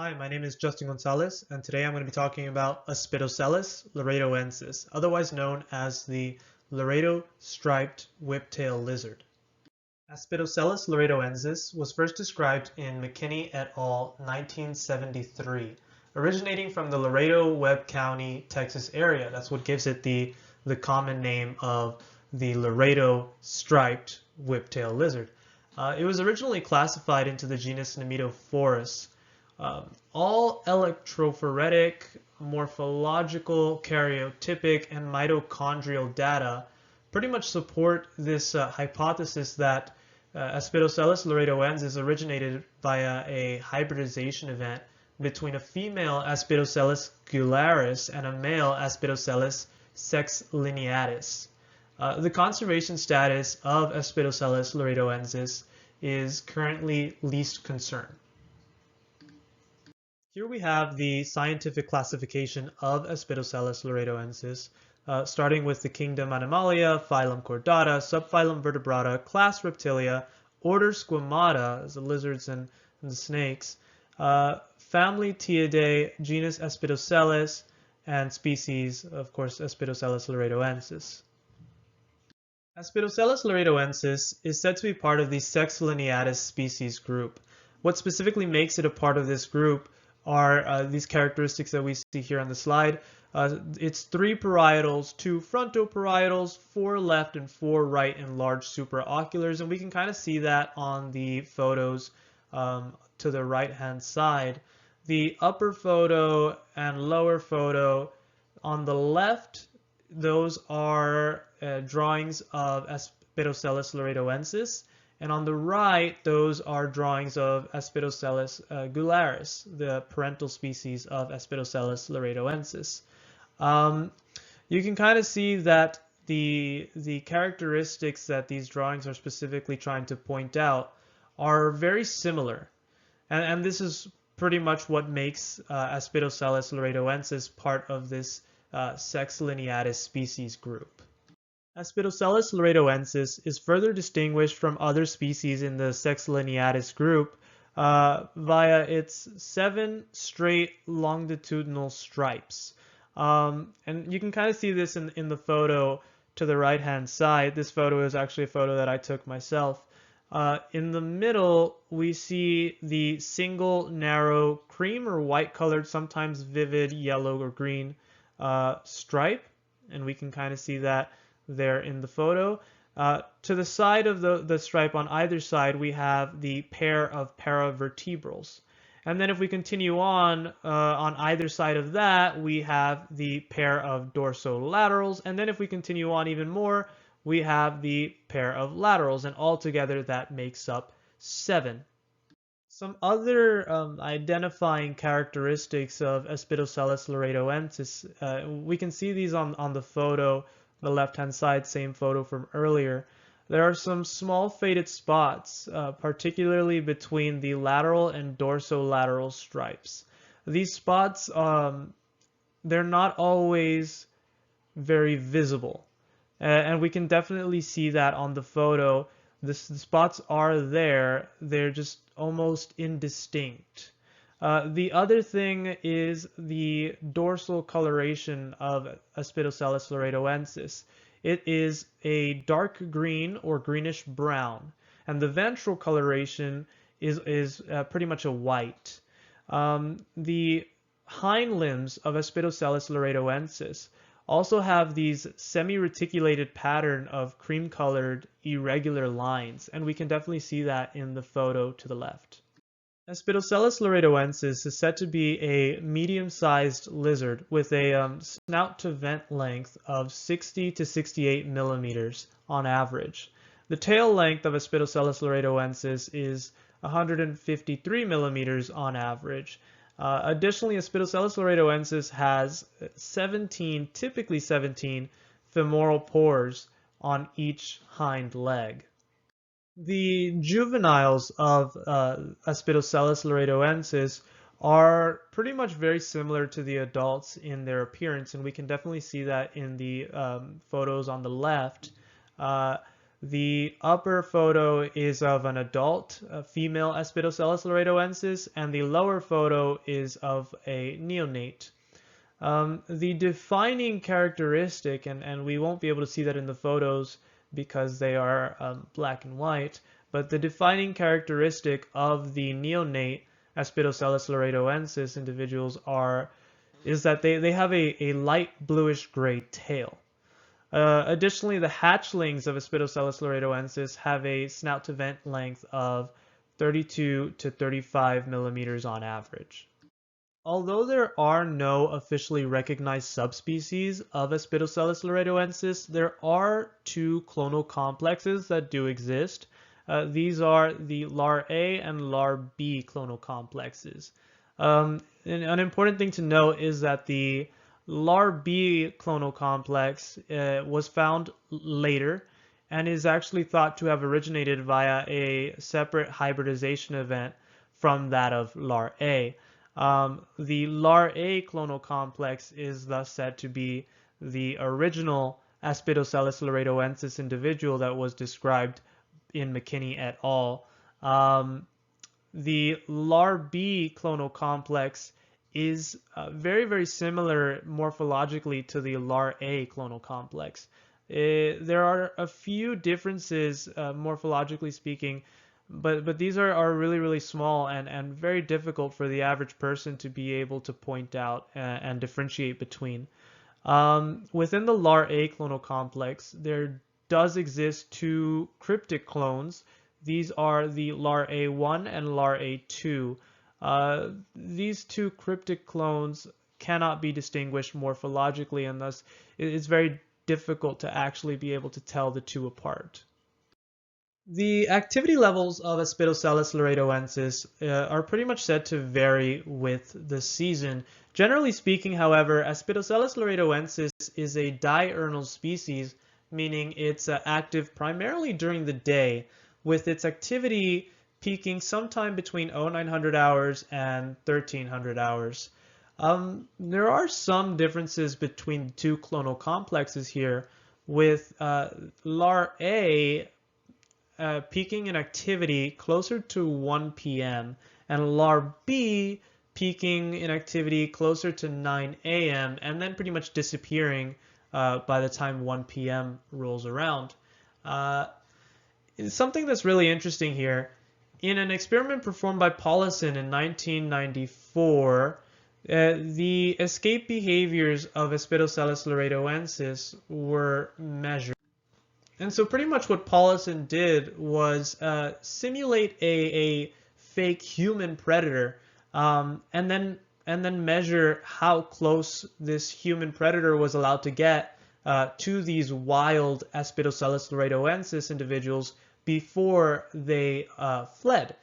Hi, my name is Justin Gonzalez, and today I'm going to be talking about Aspidoscelis laredoensis, otherwise known as the Laredo striped whiptail lizard. Aspidoscelis laredoensis was first described in McKinney et al. 1973, originating from the Laredo Webb County, Texas area. That's what gives it the common name of the Laredo striped whiptail lizard. It was originally classified into the genus Nematophorus. All electrophoretic, morphological, karyotypic, and mitochondrial data pretty much support this hypothesis that Aspidoscelis laredoensis originated via a hybridization event between a female Aspidoscelis gularis and a male Aspidoscelis sex lineatus. The conservation status of Aspidoscelis laredoensis is currently least concern. Here we have the scientific classification of Aspidoscelis laredoensis, starting with the kingdom Animalia, phylum Chordata, subphylum Vertebrata, class Reptilia, order Squamata, as the lizards and the snakes, family Teiidae, genus Aspidoscelis, and species, of course, Aspidoscelis laredoensis. Aspidoscelis laredoensis is said to be part of the sex lineatus species group. What specifically makes it a part of this group are these characteristics that we see here on the slide. It's 3 parietals, 2 frontoparietals, 4 left and 4 right and large supraoculars, and we can kind of see that on the photos to the right hand side. The upper photo and lower photo on the left, those are drawings of Aspidoscelis laredoensis. And on the right, those are drawings of Aspidoscelis gularis, the parental species of Aspidoscelis laredoensis. You can kind of see that the characteristics that these drawings are specifically trying to point out are very similar. And this is pretty much what makes Aspidoscelis laredoensis part of this sex lineatus species group. Aspidoscelis laredoensis is further distinguished from other species in the sex lineatus group via its 7 straight longitudinal stripes. And you can kind of see this in the photo to the right hand side. This photo is actually a photo that I took myself. In the middle, we see the single narrow cream or white colored, sometimes vivid yellow or green stripe, and we can kind of see that there in the photo. To the side of the stripe on either side, we have the pair of paravertebrals. And then if we continue on either side of that, we have the pair of dorsolaterals. And then if we continue on even more, we have the pair of laterals. And altogether, that makes up 7. Some other identifying characteristics of Aspidoscelis laredoensis, we can see these on the photo, the left-hand side, same photo from earlier. There are some small faded spots, particularly between the lateral and dorsolateral stripes. These spots, they're not always very visible, and we can definitely see that on the photo. The spots are there, they're just almost indistinct. The other thing is the dorsal coloration of Aspidoscelis laredoensis. It is a dark green or greenish brown, and the ventral coloration is pretty much a white. The hind limbs of Aspidoscelis laredoensis also have these semi-reticulated pattern of cream-colored irregular lines, and we can definitely see that in the photo to the left. Aspidoscelis laredoensis is said to be a medium-sized lizard with a snout-to-vent length of 60 to 68 millimeters on average. The tail length of Aspidoscelis laredoensis is 153 millimeters on average. Additionally, Aspidoscelis laredoensis has typically 17 femoral pores on each hind leg. The juveniles of Aspidoscelis laredoensis are pretty much very similar to the adults in their appearance, and we can definitely see that in the photos on the left. The upper photo is of an adult, a female Aspidoscelis laredoensis, and the lower photo is of a neonate. The defining characteristic, and we won't be able to see that in the photos because they are black and white, but the defining characteristic of the neonate Aspidoscelis laredoensis individuals is that they have a light bluish gray tail. Additionally, the hatchlings of Aspidoscelis laredoensis have a snout to vent length of 32 to 35 millimeters on average. Although there are no officially recognized subspecies of Aspidoscelis laredoensis, there are two clonal complexes that do exist. These are the LAR-A and LAR-B clonal complexes. An important thing to note is that the LAR-B clonal complex was found later and is actually thought to have originated via a separate hybridization event from that of LAR-A. The LAR-A clonal complex is thus said to be the original Aspidoscelis laredoensis individual that was described in McKinney et al. The LAR-B clonal complex is very, very similar morphologically to the LAR-A clonal complex. There are a few differences morphologically speaking, but these are really, really small and very difficult for the average person to be able to point out and differentiate between. Within the LAR-A clonal complex, there does exist two cryptic clones. These are the LAR-A1 and LAR-A2. These two cryptic clones cannot be distinguished morphologically, and thus it's very difficult to actually be able to tell the two apart. The activity levels of Aspidoscelis laredoensis are pretty much said to vary with the season. Generally speaking, however, Aspidoscelis laredoensis is a diurnal species, meaning it's active primarily during the day, with its activity peaking sometime between 0900 hours and 1300 hours. There are some differences between the two clonal complexes here, with LAR-A peaking in activity closer to 1 p.m. and LAR-B peaking in activity closer to 9 a.m. and then pretty much disappearing by the time 1 p.m. rolls around. Something that's really interesting here, in an experiment performed by Paulison in 1994, the escape behaviors of Aspidoscelis laredoensis were measured. And so pretty much what Paulison did was simulate a fake human predator and then measure how close this human predator was allowed to get to these wild Aspidoscelis laredoensis individuals before they fled.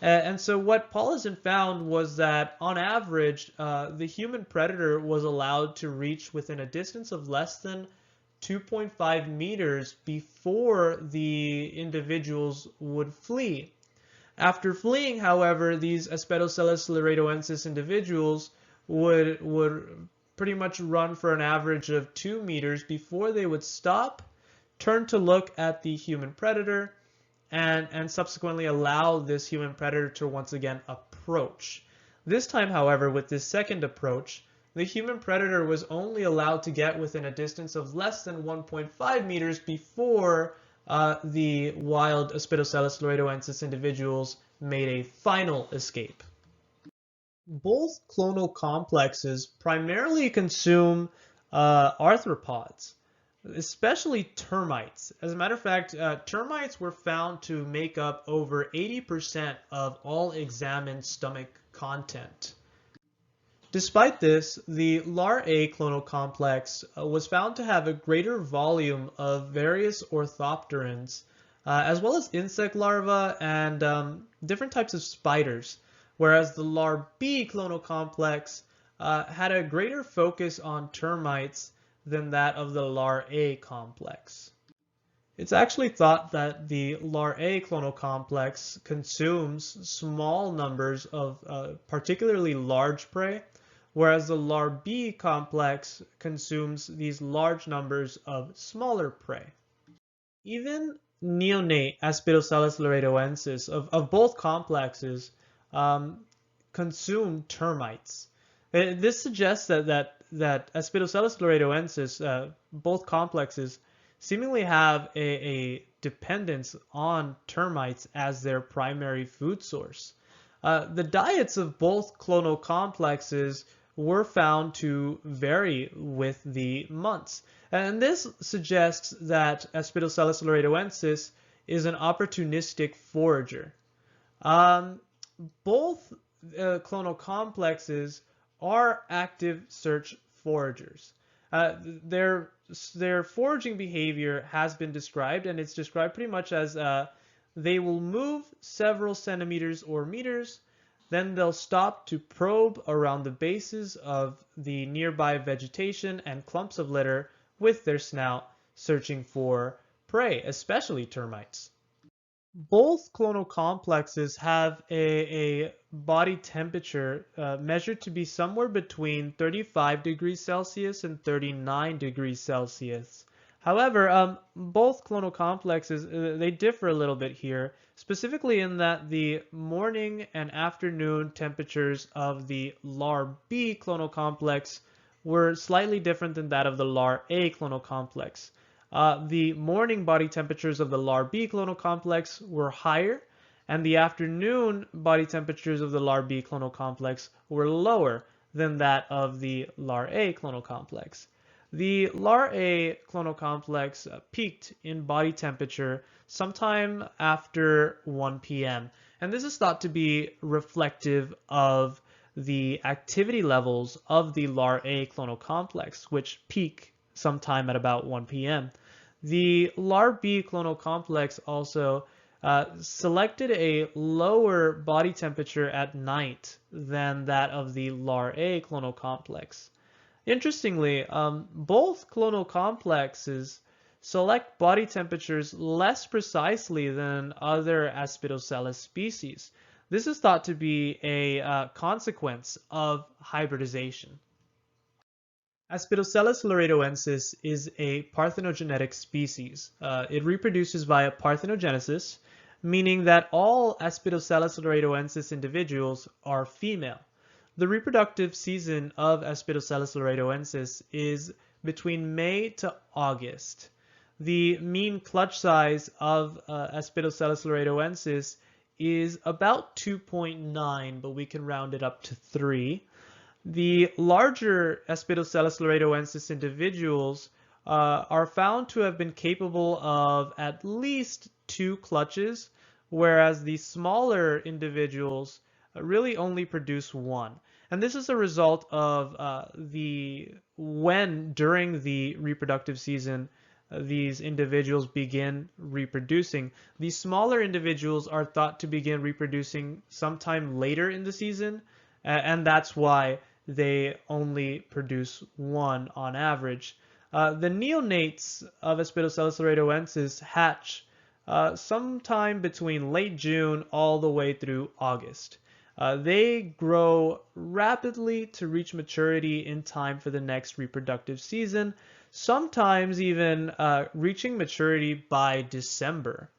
And so what Paulison found was that on average, the human predator was allowed to reach within a distance of less than 2.5 meters before the individuals would flee. After fleeing, however, these Aspidoscelis laredoensis individuals would pretty much run for an average of 2 meters before they would stop, turn to look at the human predator, and subsequently allow this human predator to once again approach. This time, however, with this second approach, the human predator was only allowed to get within a distance of less than 1.5 meters before the wild Aspidoscelis laredoensis individuals made a final escape. Both clonal complexes primarily consume arthropods, especially termites. As a matter of fact, termites were found to make up over 80% of all examined stomach content. Despite this, the LAR-A clonal complex was found to have a greater volume of various orthopterans, as well as insect larvae and different types of spiders, whereas the LAR-B clonal complex had a greater focus on termites than that of the LAR-A complex. It's actually thought that the LAR-A clonal complex consumes small numbers of particularly large prey, whereas the LAR-B complex consumes these large numbers of smaller prey. Even neonate Aspidoscelis laredoensis of both complexes um, consume termites. This suggests that Aspidoscelis laredoensis, both complexes, seemingly have a dependence on termites as their primary food source. The diets of both clonal complexes were found to vary with the months. And this suggests that Aspidoscelis laredoensis is an opportunistic forager. Um, both clonal complexes are active search foragers. Their their foraging behavior has been described, and it's described pretty much as they will move several centimeters or meters, then they'll stop to probe around the bases of the nearby vegetation and clumps of litter with their snout, searching for prey, especially termites. Both clonal complexes have a body temperature measured to be somewhere between 35 degrees Celsius and 39 degrees Celsius. However, both clonal complexes, they differ a little bit here, specifically in that the morning and afternoon temperatures of the LAR-B clonal complex were slightly different than that of the LAR-A clonal complex. The morning body temperatures of the LAR-B clonal complex were higher, and the afternoon body temperatures of the LAR-B clonal complex were lower than that of the LAR-A clonal complex. The LAR-A clonal complex peaked in body temperature sometime after 1 p.m., and this is thought to be reflective of the activity levels of the LAR-A clonal complex, which peak sometime at about 1 p.m. The LAR-B clonal complex also selected a lower body temperature at night than that of the LAR-A clonal complex. Interestingly, both clonal complexes select body temperatures less precisely than other Aspidoscelis species. This is thought to be a consequence of hybridization. Aspidoscelis laredoensis is a parthenogenetic species. It reproduces via parthenogenesis, meaning that all Aspidoscelis laredoensis individuals are female. The reproductive season of Aspidoscelis laredoensis is between May to August. The mean clutch size of Aspidoscelis laredoensis is about 2.9, but we can round it up to 3. The larger Aspidoscelis laredoensis individuals are found to have been capable of at least 2 clutches, whereas the smaller individuals really only produce 1. And this is a result of during the reproductive season, these individuals begin reproducing. The smaller individuals are thought to begin reproducing sometime later in the season, and that's why they only produce 1 on average. The neonates of Aspidoscelis laredoensis hatch sometime between late June all the way through August. They grow rapidly to reach maturity in time for the next reproductive season, sometimes even reaching maturity by December.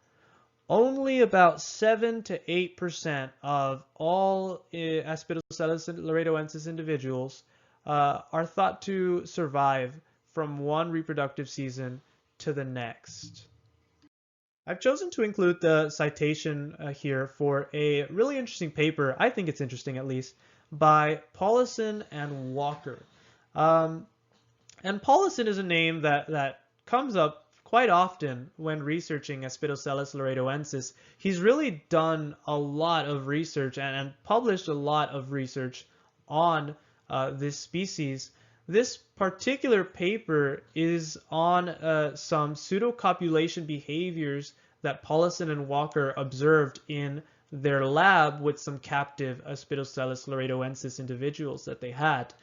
Only about 7 to 8% of all Aspidoscelis laredoensis individuals are thought to survive from one reproductive season to the next. I've chosen to include the citation here for a really interesting paper, I think it's interesting at least, by Paulison and Walker. And Paulison is a name that comes up quite often when researching Aspidoscelis laredoensis. He's really done a lot of research and published a lot of research on this species. This particular paper is on some pseudocopulation behaviors that Paulison and Walker observed in their lab with some captive Aspidoscelis laredoensis individuals that they had.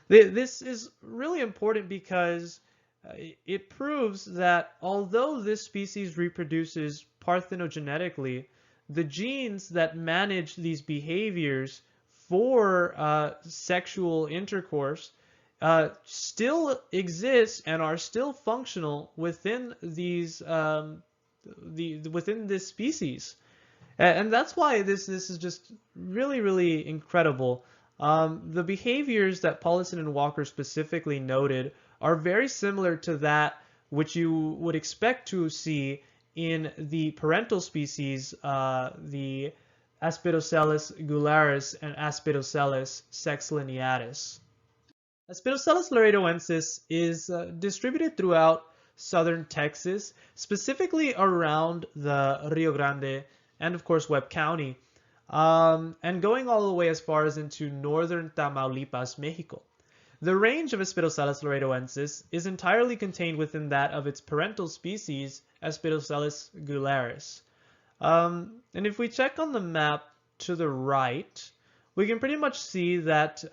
This is really important because it proves that although this species reproduces parthenogenetically, the genes that manage these behaviors for sexual intercourse still exist and are still functional within these within this species. And that's why this is just really incredible. The behaviors that Paulison and Walker specifically noted are very similar to that which you would expect to see in the parental species, the Aspidoscelis gularis and Aspidoscelis sexlineatus. Aspidoscelis laredoensis is distributed throughout southern Texas, specifically around the Rio Grande and of course Webb County, and going all the way as far as into northern Tamaulipas, Mexico. The range of Aspidoscelis laredoensis is entirely contained within that of its parental species, Aspidoscelis gularis. And if we check on the map to the right, we can pretty much see that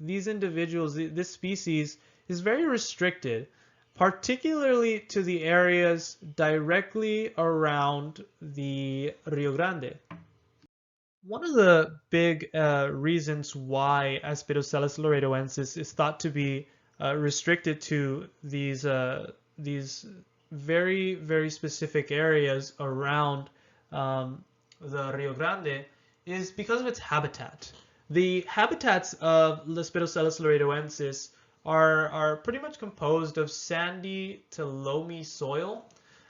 these individuals, this species, is very restricted, particularly to the areas directly around the Rio Grande. One of the big reasons why Aspidoscelis laredoensis is thought to be restricted to these very specific areas around the Rio Grande is because of its habitat. The habitats of Aspidoscelis laredoensis are pretty much composed of sandy to loamy soil,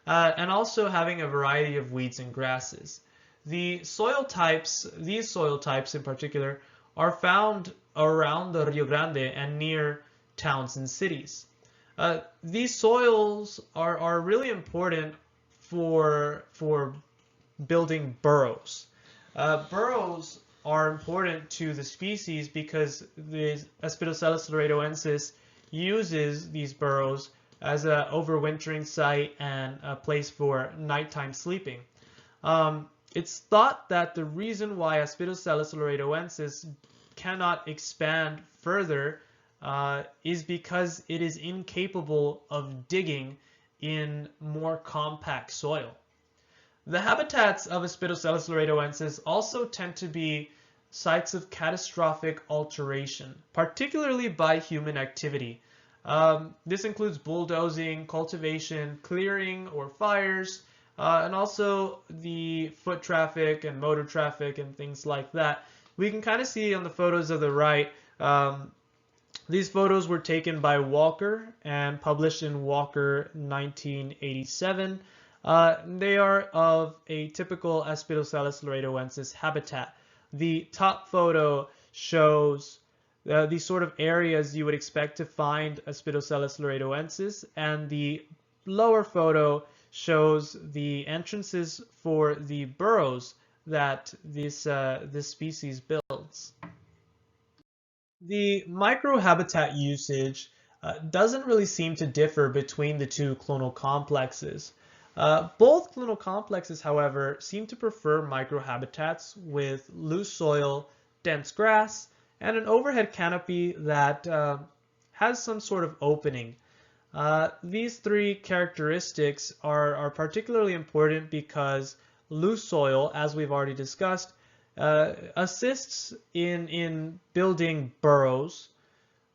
and also having a variety of weeds and grasses. These soil types in particular, are found around the Rio Grande and near towns and cities. These soils are really important for building burrows. Burrows are important to the species because the Aspidoscelis laredoensis uses these burrows as an overwintering site and a place for nighttime sleeping. It's thought that the reason why Aspidoscelis laredoensis cannot expand further is because it is incapable of digging in more compact soil. The habitats of Aspidoscelis laredoensis also tend to be sites of catastrophic alteration, particularly by human activity. This includes bulldozing, cultivation, clearing, or fires, and also the foot traffic and motor traffic and things like that. We can kind of see on the photos of the right, these photos were taken by Walker and published in Walker 1987. They are of a typical Aspidoscelis laredoensis habitat. The top photo shows these sort of areas you would expect to find Aspidoscelis laredoensis, and the lower photo shows the entrances for the burrows that this species builds. The microhabitat usage doesn't really seem to differ between the two clonal complexes. Both clonal complexes, however, seem to prefer microhabitats with loose soil, dense grass, and an overhead canopy that has some sort of opening. These three characteristics are particularly important because loose soil, as we've already discussed, assists in building burrows.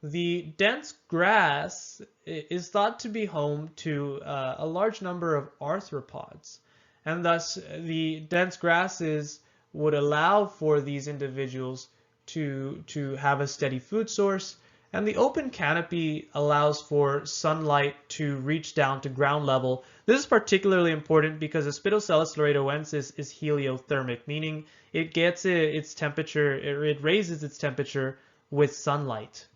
The dense grass is thought to be home to a large number of arthropods, and thus the dense grasses would allow for these individuals to have a steady food source, and the open canopy allows for sunlight to reach down to ground level. This is particularly important because Aspidoscelis laredoensis is heliothermic, meaning it gets its temperature, it raises its temperature with sunlight.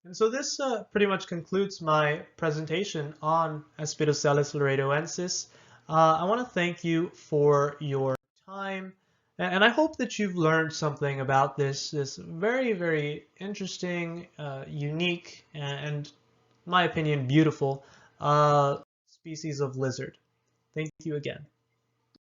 And so this pretty much concludes my presentation on Aspidoscelis laredoensis. I want to thank you for your time, and I hope that you've learned something about this very interesting, unique, and in my opinion, beautiful species of lizard. Thank you again.